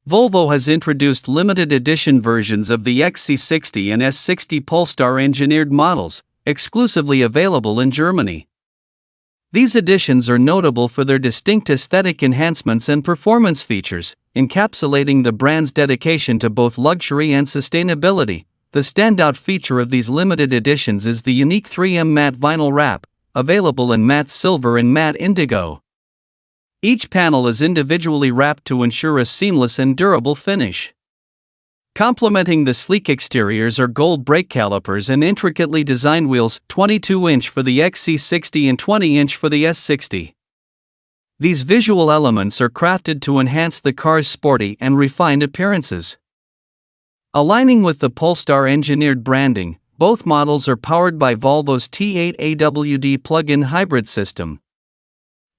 Volvo has introduced limited edition versions of the XC60 and S60 Polestar engineered models, exclusively available in Germany. These editions are notable for their distinct aesthetic enhancements and performance features, encapsulating the brand's dedication to both luxury and sustainability. The standout feature of these limited editions is the unique 3M matte vinyl wrap, available in matte silver and matte indigo. Each panel is individually wrapped to ensure a seamless and durable finish. Complementing the sleek exteriors are gold brake calipers and intricately designed wheels, 22-inch for the XC60 and 20-inch for the S60. These visual elements are crafted to enhance the car's sporty and refined appearances. Aligning with the Polestar engineered branding, both models are powered by Volvo's T8 AWD plug-in hybrid system.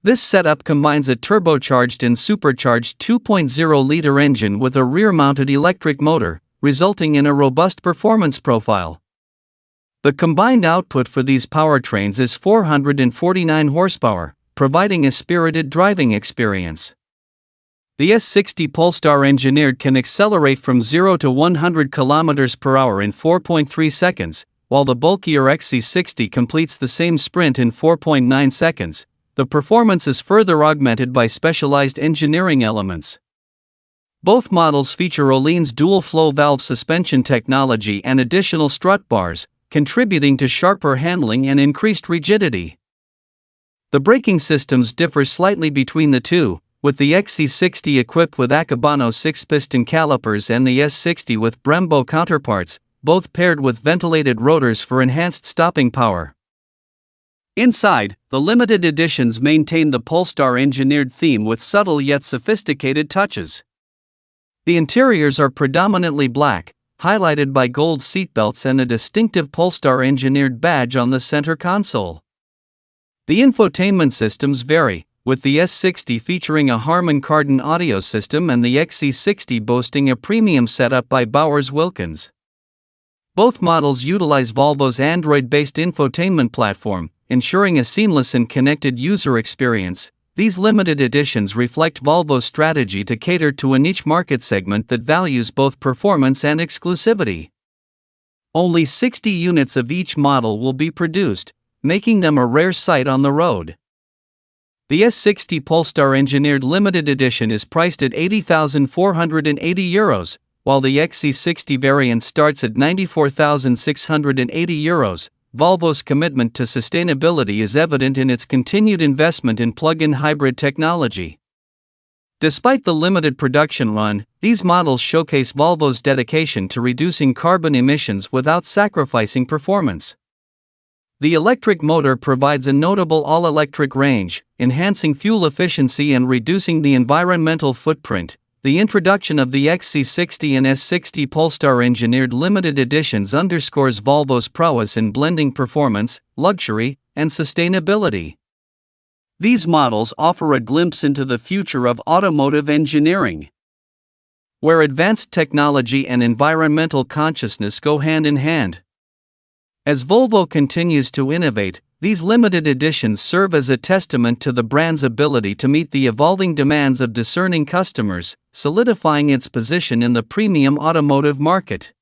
This setup combines a turbocharged and supercharged 2.0-liter engine with a rear-mounted electric motor, resulting in a robust performance profile. The combined output for these powertrains is 449 horsepower, providing a spirited driving experience. The S60 Polestar engineered can accelerate from 0 to 100 km per hour in 4.3 seconds, while the bulkier XC60 completes the same sprint in 4.9 seconds. The performance is further augmented by specialized engineering elements. Both models feature Öhlins dual-flow valve suspension technology and additional strut bars, contributing to sharper handling and increased rigidity. The braking systems differ slightly between the two, with the XC60 equipped with Akebano 6-piston calipers and the S60 with Brembo counterparts, both paired with ventilated rotors for enhanced stopping power. Inside, the limited editions maintain the Polestar engineered theme with subtle yet sophisticated touches. The interiors are predominantly black, highlighted by gold seatbelts and a distinctive Polestar engineered badge on the center console. The infotainment systems vary, with the S60 featuring a Harman Kardon audio system and the XC60 boasting a premium setup by Bowers Wilkins. Both models utilize Volvo's Android-based infotainment platform, ensuring a seamless and connected user experience. These limited editions reflect Volvo's strategy to cater to a niche market segment that values both performance and exclusivity. Only 60 units of each model will be produced, making them a rare sight on the road. The S60 Polestar engineered limited edition is priced at €80,480, while the XC60 variant starts at €94,680. Volvo's commitment to sustainability is evident in its continued investment in plug-in hybrid technology. Despite the limited production run, these models showcase Volvo's dedication to reducing carbon emissions without sacrificing performance. The electric motor provides a notable all-electric range, enhancing fuel efficiency and reducing the environmental footprint. The introduction of the XC60 and S60 Polestar engineered limited editions underscores Volvo's prowess in blending performance, luxury, and sustainability. These models offer a glimpse into the future of automotive engineering, where advanced technology and environmental consciousness go hand in hand. As Volvo continues to innovate, these limited editions serve as a testament to the brand's ability to meet the evolving demands of discerning customers, solidifying its position in the premium automotive market.